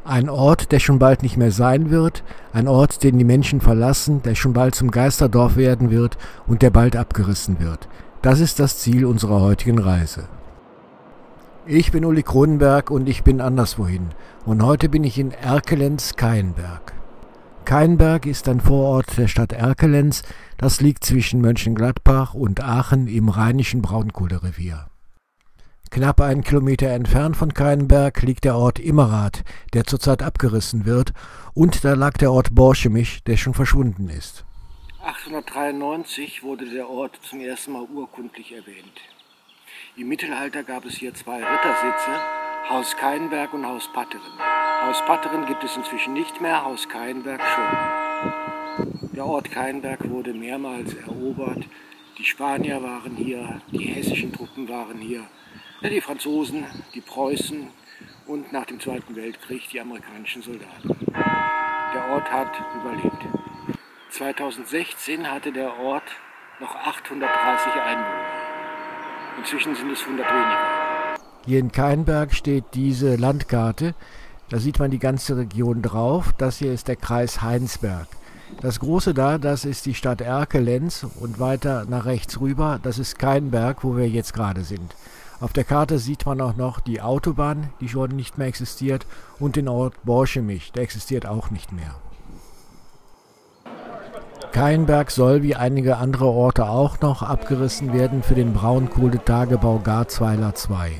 Ein Ort, der schon bald nicht mehr sein wird, ein Ort, den die Menschen verlassen, der schon bald zum Geisterdorf werden wird und der bald abgerissen wird. Das ist das Ziel unserer heutigen Reise. Ich bin Uli Kronenberg und ich bin anderswohin. Und heute bin ich in Erkelenz-Keienberg. Keienberg ist ein Vorort der Stadt Erkelenz, das liegt zwischen Mönchengladbach und Aachen im rheinischen Braunkohlerevier. Knapp 1 Kilometer entfernt von Keienberg liegt der Ort Immerath, der zurzeit abgerissen wird, und da lag der Ort Borchemich, der schon verschwunden ist. 893 wurde der Ort zum ersten Mal urkundlich erwähnt. Im Mittelalter gab es hier 2 Rittersitze, Haus Keienberg und Haus Patteren. Haus Patteren gibt es inzwischen nicht mehr, Haus Keienberg schon. Der Ort Keienberg wurde mehrmals erobert. Die Spanier waren hier, die hessischen Truppen waren hier, die Franzosen, die Preußen und nach dem Zweiten Weltkrieg die amerikanischen Soldaten. Der Ort hat überlebt. 2016 hatte der Ort noch 830 Einwohner. Inzwischen sind es 100 weniger. Hier in Keienberg steht diese Landkarte. Da sieht man die ganze Region drauf. Das hier ist der Kreis Heinsberg. Das große da, das ist die Stadt Erkelenz und weiter nach rechts rüber, das ist Keienberg, wo wir jetzt gerade sind. Auf der Karte sieht man auch noch die Autobahn, die schon nicht mehr existiert, und den Ort Borchemich, der existiert auch nicht mehr. Keienberg soll wie einige andere Orte auch noch abgerissen werden für den Braunkohletagebau Garzweiler II.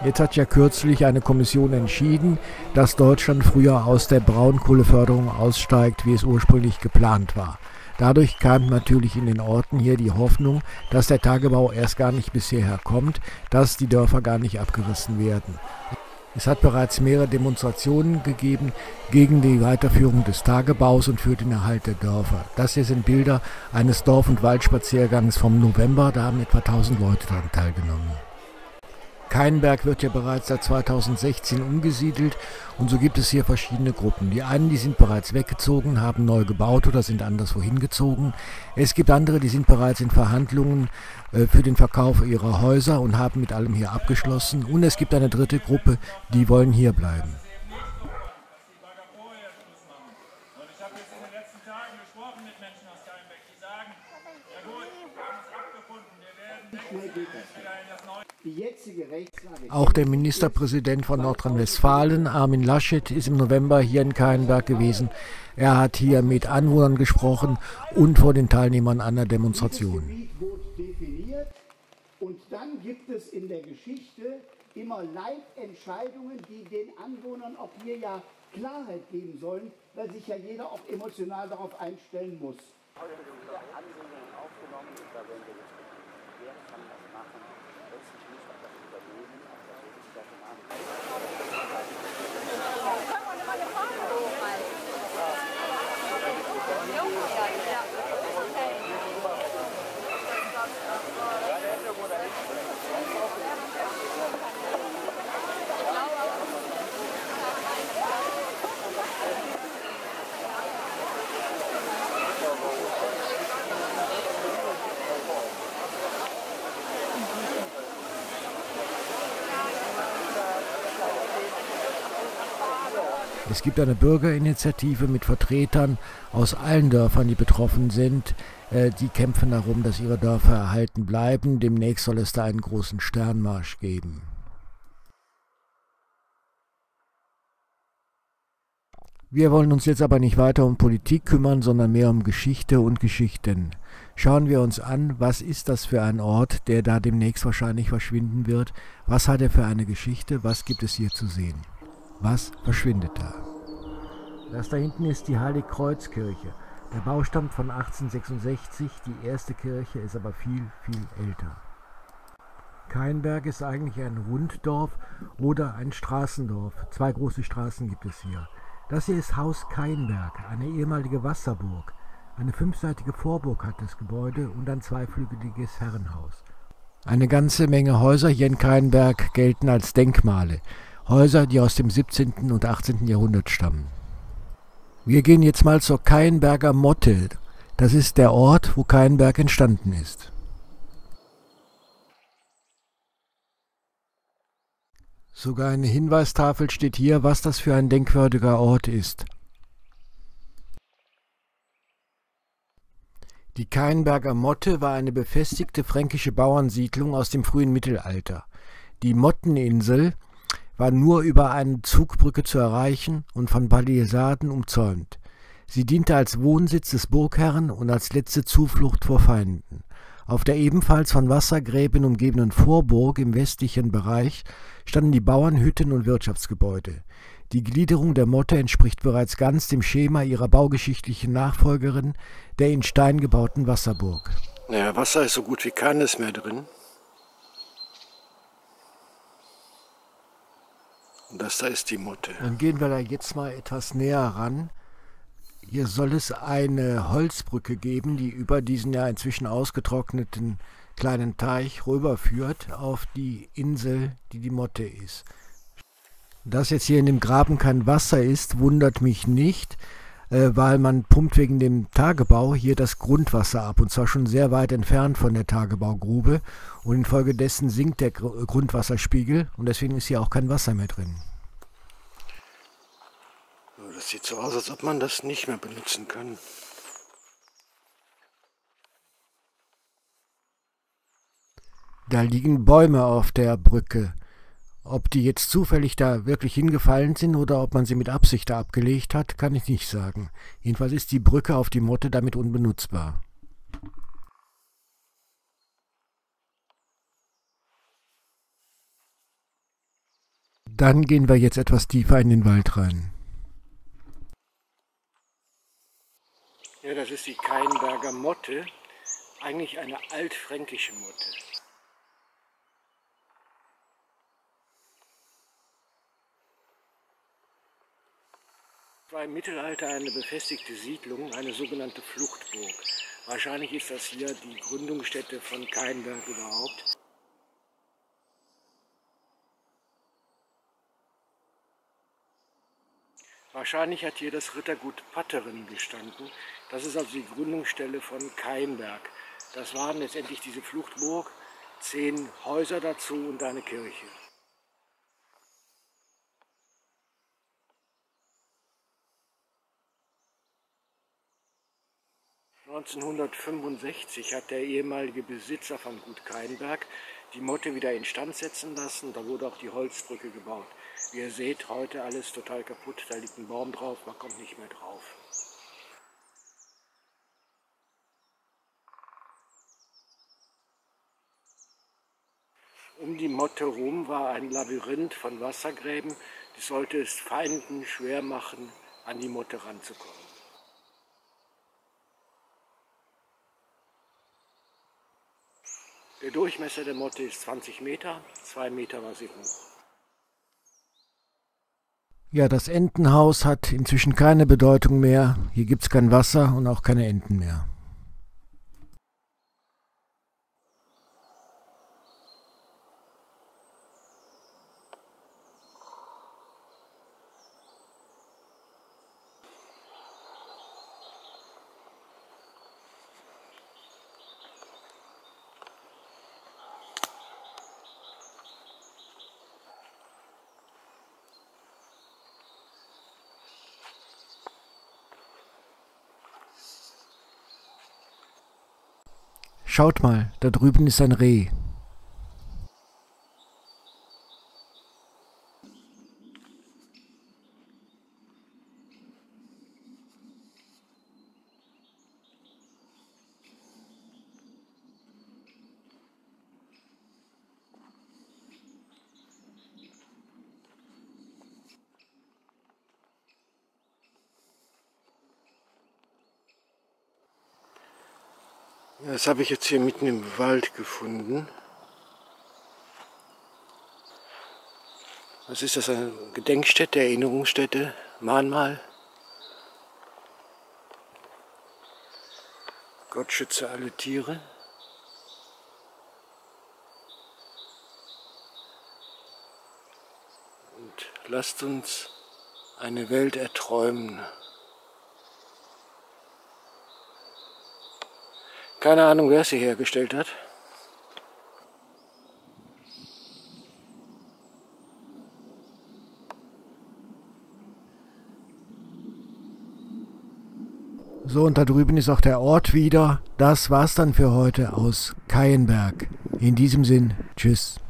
Jetzt hat ja kürzlich eine Kommission entschieden, dass Deutschland früher aus der Braunkohleförderung aussteigt, wie es ursprünglich geplant war. Dadurch kam natürlich in den Orten hier die Hoffnung, dass der Tagebau erst gar nicht bis hierher kommt, dass die Dörfer gar nicht abgerissen werden. Es hat bereits mehrere Demonstrationen gegeben gegen die Weiterführung des Tagebaus und für den Erhalt der Dörfer. Das hier sind Bilder eines Dorf- und Waldspaziergangs vom November, da haben etwa 1000 Leute daran teilgenommen. Keienberg wird ja bereits seit 2016 umgesiedelt und so gibt es hier verschiedene Gruppen. Die einen, die sind bereits weggezogen, haben neu gebaut oder sind anderswo hingezogen. Es gibt andere, die sind bereits in Verhandlungen für den Verkauf ihrer Häuser und haben mit allem hier abgeschlossen. Und es gibt eine dritte Gruppe, die wollen hier bleiben. Ich habe jetzt in den letzten Tagen gesprochen mit Menschen aus Keienberg, die sagen, ja gut, wir haben es abgefunden, wir werden nicht wieder in das neue... Auch der Ministerpräsident von Nordrhein-Westfalen, Armin Laschet, ist im November hier in Keienberg gewesen. Er hat hier mit Anwohnern gesprochen und vor den Teilnehmern einer Demonstration. Dieses Gebiet wurde definiert und dann gibt es in der Geschichte immer Leitentscheidungen, die den Anwohnern auch hier ja Klarheit geben sollen, weil sich ja jeder auch emotional darauf einstellen muss. Es gibt eine Bürgerinitiative mit Vertretern aus allen Dörfern, die betroffen sind. Die kämpfen darum, dass ihre Dörfer erhalten bleiben. Demnächst soll es da einen großen Sternmarsch geben. Wir wollen uns jetzt aber nicht weiter um Politik kümmern, sondern mehr um Geschichte und Geschichten. Schauen wir uns an, was ist das für ein Ort, der da demnächst wahrscheinlich verschwinden wird? Was hat er für eine Geschichte? Was gibt es hier zu sehen? Was verschwindet da? Das da hinten ist die Heiligkreuzkirche. Der Bau stammt von 1866, die erste Kirche ist aber viel, viel älter. Keienberg ist eigentlich ein Runddorf oder ein Straßendorf. 2 große Straßen gibt es hier. Das hier ist Haus Keienberg, eine ehemalige Wasserburg. Eine 5-seitige Vorburg hat das Gebäude und ein 2-flügeliges Herrenhaus. Eine ganze Menge Häuser hier in Keienberg gelten als Denkmale. Häuser, die aus dem 17. und 18. Jahrhundert stammen. Wir gehen jetzt mal zur Keienberger Motte. Das ist der Ort, wo Keienberg entstanden ist. Sogar eine Hinweistafel steht hier, was das für ein denkwürdiger Ort ist. Die Cainberger Motte war eine befestigte fränkische Bauernsiedlung aus dem frühen Mittelalter. Die Motteninsel war nur über eine Zugbrücke zu erreichen und von Palisaden umzäunt. Sie diente als Wohnsitz des Burgherren und als letzte Zuflucht vor Feinden. Auf der ebenfalls von Wassergräben umgebenen Vorburg im westlichen Bereich standen die Bauernhütten und Wirtschaftsgebäude. Die Gliederung der Motte entspricht bereits ganz dem Schema ihrer baugeschichtlichen Nachfolgerin, der in Stein gebauten Wasserburg. Naja, Wasser ist so gut wie keines mehr drin. Und das da ist die Motte. Dann gehen wir da jetzt mal etwas näher ran. Hier soll es eine Holzbrücke geben, die über diesen ja inzwischen ausgetrockneten kleinen Teich rüberführt auf die Insel, die die Motte ist. Dass jetzt hier in dem Graben kein Wasser ist, wundert mich nicht, weil man pumpt wegen dem Tagebau hier das Grundwasser ab, und zwar schon sehr weit entfernt von der Tagebaugrube, und infolgedessen sinkt der Grundwasserspiegel und deswegen ist hier auch kein Wasser mehr drin. Das sieht so aus, als ob man das nicht mehr benutzen kann. Da liegen Bäume auf der Brücke. Ob die jetzt zufällig da wirklich hingefallen sind oder ob man sie mit Absicht da abgelegt hat, kann ich nicht sagen. Jedenfalls ist die Brücke auf die Motte damit unbenutzbar. Dann gehen wir jetzt etwas tiefer in den Wald rein. Ja, das ist die Cainberger Motte, eigentlich eine altfränkische Motte. Es war im Mittelalter eine befestigte Siedlung, eine sogenannte Fluchtburg. Wahrscheinlich ist das hier die Gründungsstätte von Cainberg überhaupt. Wahrscheinlich hat hier das Rittergut Patteren gestanden. Das ist also die Gründungsstelle von Cainberg. Das waren letztendlich diese Fluchtburg, 10 Häuser dazu und eine Kirche. (1965) hat der ehemalige Besitzer von Gut Cainberg die Motte wieder instand setzen lassen. Da wurde auch die Holzbrücke gebaut. Wie ihr seht, heute alles total kaputt. Da liegt ein Baum drauf, man kommt nicht mehr drauf. Um die Motte rum war ein Labyrinth von Wassergräben. Das sollte es Feinden schwer machen, an die Motte ranzukommen. Der Durchmesser der Motte ist 20 Meter, 2 Meter war sie hoch. Ja, das Entenhaus hat inzwischen keine Bedeutung mehr. Hier gibt es kein Wasser und auch keine Enten mehr. Schaut mal, da drüben ist ein Reh. Das habe ich jetzt hier mitten im Wald gefunden. Was ist das? Eine Gedenkstätte, Erinnerungsstätte, Mahnmal? Gott schütze alle Tiere. Und lasst uns eine Welt erträumen. Keine Ahnung, wer sie hergestellt hat. So, und da drüben ist auch der Ort wieder. Das war's dann für heute aus Keienberg. In diesem Sinn, tschüss.